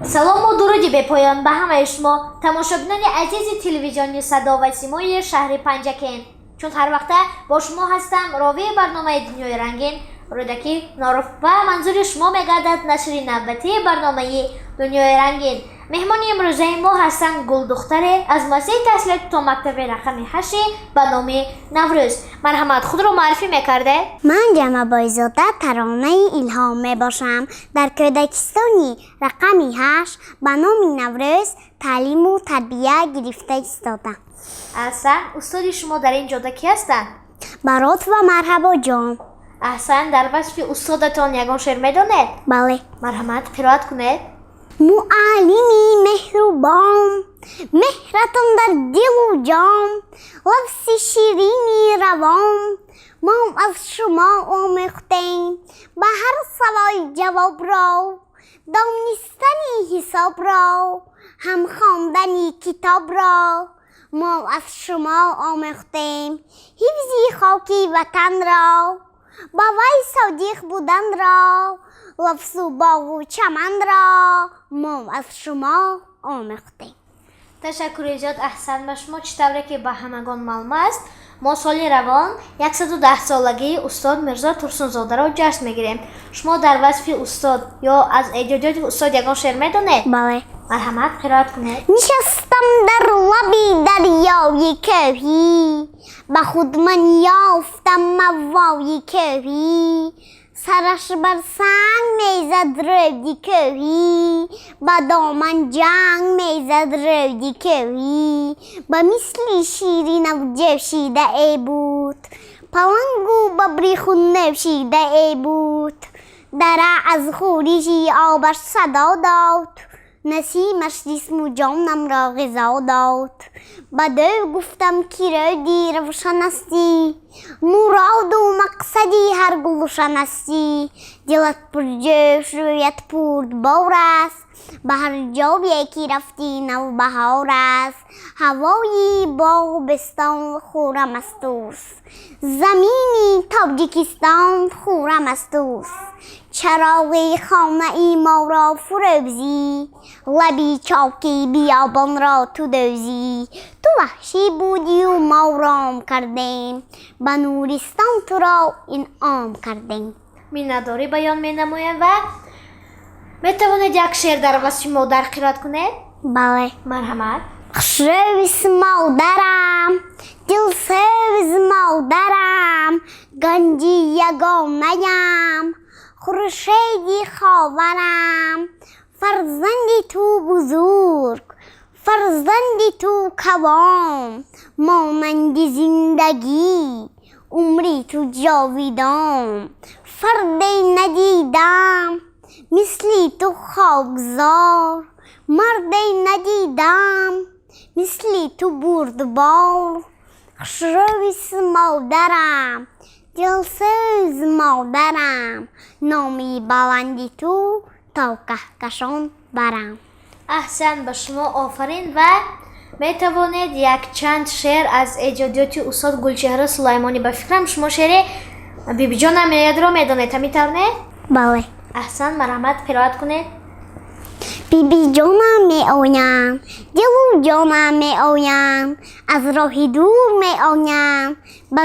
салому дуруди бепоён ба ҳамаи шумо тамошобинони азизи телевизиони садо ва симои шаҳри Панҷакен. Чун ҳар вақта бо шумо ҳастам, ровии барномаи Дунёи рангин рӯдаки Норуф ва манзури шумо мегардад нашри навбатии барномаи Дунёи рангин. меҳмони имрӯзаи мо ҳастанд Гулдухтаре аз муассисаи таҳсилоти то мактаби рақами 8 ба номи Наврӯз. Марҳамат, худро маърифӣ мекарде? ман Ҷама Бойзода таронаи Илҳом мебошам. Дар кӯдакистони рақами 8 ба номи Наврӯз таълиму тарбия гирифта истодам. аҳсан, устоди шумо дар ин ҷода ки ҳастанд? Барот ва марҳабо ҷон. аҳсан, дар васфи устодатон ягон шеър медонед? бале. марҳамат, қироат кунед. муаллими меҳрубон, меҳратон дар дилу ҷон, лафзи ширини равон, мо аз шумо омӯхтем ба ҳар савол ҷавобро, донистани ҳисобро, ҳам хондани китобро. мо аз шумо омӯхтем ҳифзи хоки ватанро, ба вай содиқ буданро, лафзу боғу чаманро мо аз шумо омӯхтем. ташаккури зиёд, аҳсан ба шумо. чӣ тавре ки ба ҳамагон маълум аст, мо соли равон 110 солагии устод Мирзо Турсунзодаро ҷашн мегирем. шумо дар васфи устод ё аз эҷодиёти устод ягон шеър медонед? бале. марҳамат, қироат кунед. нишастам дар лаби дарёи кӯҳӣ, ба худ ман ёфтам мавои кӯҳӣ, сараш бар санг мезад рӯди кӯҳӣ, ба доман ҷанг мезад рӯди кӯҳӣ, ба мисли шири навҷӯшидаe буд, палангу бабри хун нӯшидаe буд, дара аз хӯриши обаш садо дод, насимаш ҷисму ҷонамро ғизо дод. ба дӯ гуфтам ки рӯди равшан асти, муроду мақсади ҳар гулшан асти, дилат пурҷӯш, рӯят пурбор аст, ба ҳар ҷое ки рафтӣ навбаҳор аст, ҳавои боғбистон хӯрамастуст, замини Тоҷикистон хӯрамастуст. чароғи хонаи моро фурӯзӣ, лаби чоки биёбонро ту дӯзӣ. ту ваҳшӣ будию мо ром кардем, ба нуристон туро инъом кардем. миннатдорӣ баён менамоям ва метавонед як шеър дар васфи модар қироат кунед? бале. марҳамат. хушрӯз модарам, дилсӯз модарам, ганҷи ягонаям, хуршеди ховарам, фарзанди ту бузург, фарзанди ту кавон, монанди зиндагӣ, умри ту ҷовидон. фарде надидам мисли ту хокзор, марде надидам мисли ту бурдбор. хушрӯз модарам, дилсӯз модарам, номи баланди ту то каҳкашон барам. аҳсан, ба шумо офарин ва метавонед якчанд шеър аз эҷодиёти устод Гулчеҳра Сулаймонӣ. ба фикрам шумо шеъри бибиҷон Амиядро медонед, ҳамин не? бале. аҳсан, марҳамат, қироат кунед. бибиҷонам меоям, дилу ҷонам меоям, аз роҳи дур меоям, ба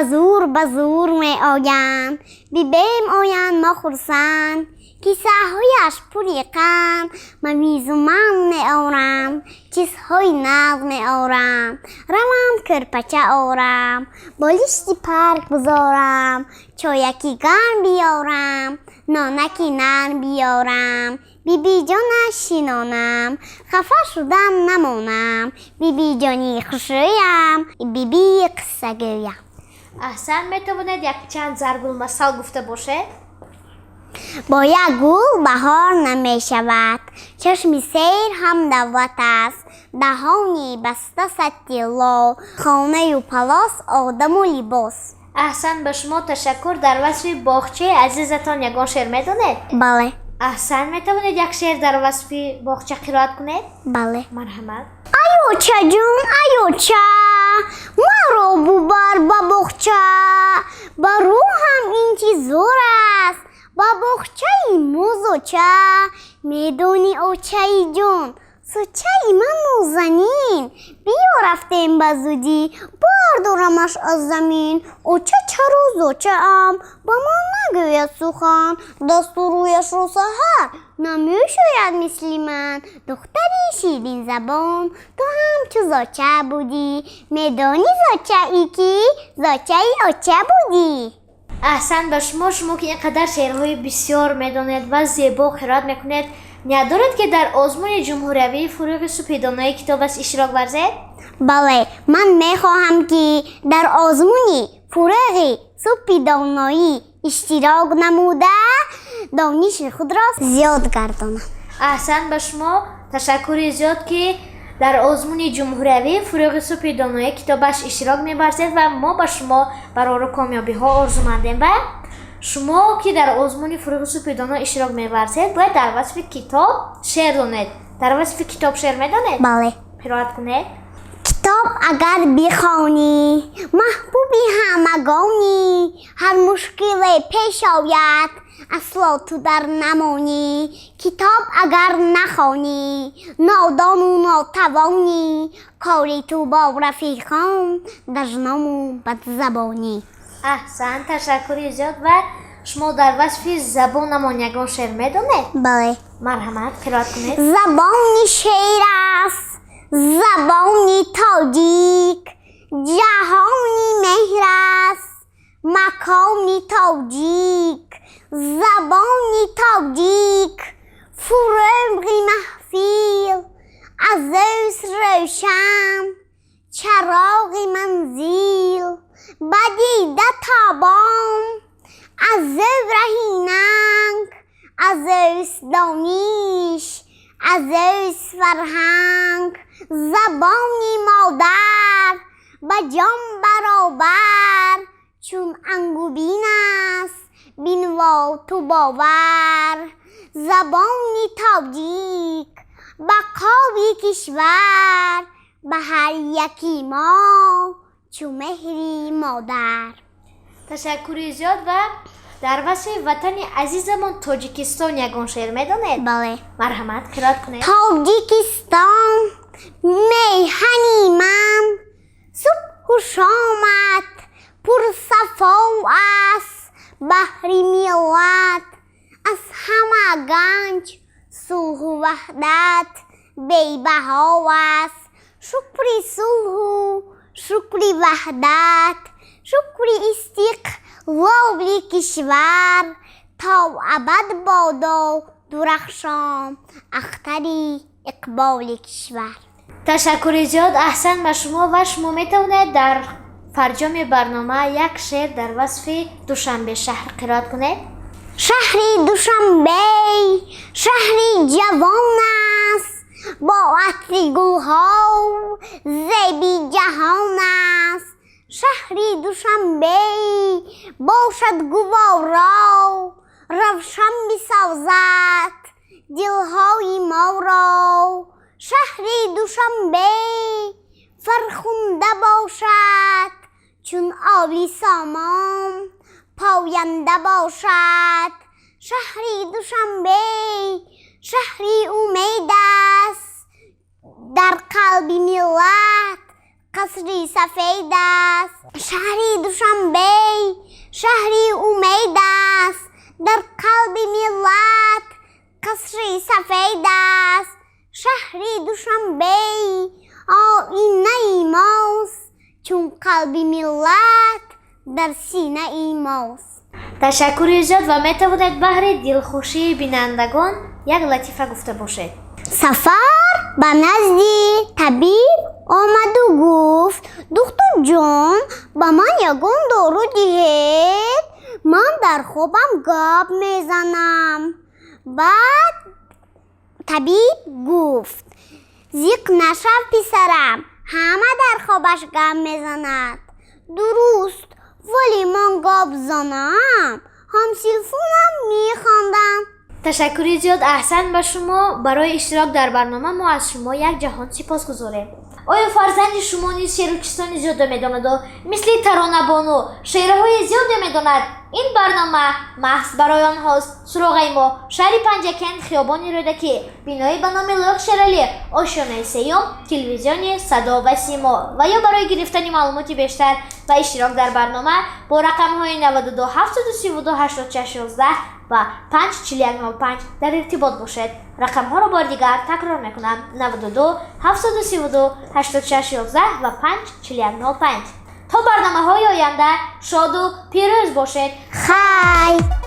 зур меоям. бибем оянд мо хурсанд, қиссаҳояш пури қанд. ман мизу ман меорам, чизҳои нағз меорам. равам кӯрпача орам, болишти парк гузорам. чояки гарм биёрам, нонаки нарм биёрам. бибиҷонаш шинонам, хафа шудам намонам. бибиҷони хушрӯям, биби қиссагӯям. аҳсан, метавонед якчанд зарбулмасал гуфта бошед? бо як гул баҳор намешавад, чашми сер ҳам давлат аст, даҳони баста сатти лол, хонаю палос одаму либос. аҳсан, ба шумо ташаккур. дар васфи боғчаи азизатон ягон шеър медонед? бале. аҳсан, метавонед як шеър дар васфи боғча қироат кунед? бале. марҳамат. аёча ҷон, аёча, маро бубар ба боғча, ба рӯҳам интизор аст, با بخچه موزوچه میدونی اوچه جون سوچه من زنین بیا رفتیم به زودی باردارمش از زمین اوچه چه روز اوچه ام با ما نگوید سخن دست و رویش رو سهر نمیشوید مثل من دختری شیرین زبان تو هم چو زاچه بودی میدونی زاچه ای کی زاچه ای اوچه بودی. احسن به شما که اینقدر شعرهای بسیار میدانید و زیبا قرائت میکنید ندارد که در آزمون جمهوری فروغ سپیدانایی کتاب است اشتراک ورزید؟ بله من میخواهم که در آزمون فروغ سپیدانایی اشتراک نموده دانش خود را زیاد گردانم. احسن به شما تشکر زیاد که در آزمون جمهوری فروغ سپیدانایی کتابش اشتراک می‌ورزید و ما به شما برای کامیابی ها آرزومندیم و شما که در آزمون فروغ سپیدانایی اشتراک می‌ورزید باید در وصف کتاب شعر دانید. در وصف کتاب شعر می‌دانید؟ بله. قرائت کنید. کتاب اگر بخوانی محبوبی همگانی هر مشکل پیش آید اصلا تو در نمانی کتاب اگر نخوانی نادان و ناتوانی کاری تو با رفیقان دژنام و بدزبانی. احسن تشکر زیاد و شما در وصف زبانمان یگان شعر می‌دانید؟ بله. مرحمت قرائت کنید. زبانی شیر است زبانی تاجیک جهانی مهر است مکانی تاجیک زبانی تاجیک فروغی محفیل عزیز روشن چراغی منزل بدیده تابان عزیز رهیننگ عزیز دانش عزیز فرهنگ زبانی مادر به جان برابر چون انگوبین است بین و تو باور زبانی تاجیک بقای کشور به هر یکی ما چون مهری مادر. تشکر زیاد و در وصف وطن عزیزمان تاجیکستان یگان شعر میدانید؟ بله. مرحمت قرائت کنید. تاجیکستان میهنی من صبح و شامت پر صفا است بحری میلت از همه گنج صلح و وحدت بی بها است شکری صلح و شکری وحدت شکری استقلال کشور تا ابد بادا درخشان اختری اقبال کشور. تشکر زیاد احسن به شما و شما میتونید در فرجام برنامه یک شعر در وصف دوشنبه شهر قرائت کنید. شهری دوشنبه شهری جوان است با عطر گلها زیبی جهان است شهری دوشنبه باشد گوارا روشن بسازد دلهای ما را شهری دوشنبه فرخنده باشد چون آبی سامان پاینده باشد شهری دوشنبه شهری امید است در قلب ملت قصری سفید است شهری دوشنبه شهری امید است در قلب ملت قصری سفید است شهری دوشنبه آینه ماست چون قلب ملت در سینه ماست. تشکر زیاد و میتوانید بهر دلخوشی بینندگان یک لطیفه گفته باشید. سفر به نزدی طبیب آمد و گفت دکتر جان با من یگان دارو دهید من در خوابم گپ میزنم. بعد طبیب گفت زیق نشو پسرم همه در خوابش گپ میزند. درست ولی من گپ زنم همسلفونم میخواندم. تشکر زیاد احسن به شما برای اشتراک در برنامه ما از شما یک جهان سپاسگزاریم. آیا فرزند شما نیز شعر و کیستان زیاد میداند و مثل ترانه بانو شعرهای زیاد میداند ин барнома маҳз барои онҳост. Суроғаи мо шаҳри Панҷакент, хиёбони Рӯдаки, бинои ба номи Лӯҳ Шералӣ, ошёнаи сеюм, телевизиони Садо ва Симо. Ва ё барои гирифтани маълумоти бештар ва иштирок дар барнома бо рақамҳои 92 732 8611 ва 54105 дар иртибот бошед. Рақамҳоро бори дигар такрор мекунам: 92 732 8611 ва 54105. То барномаҳои оянда шоду пирӯз бошед. Хай!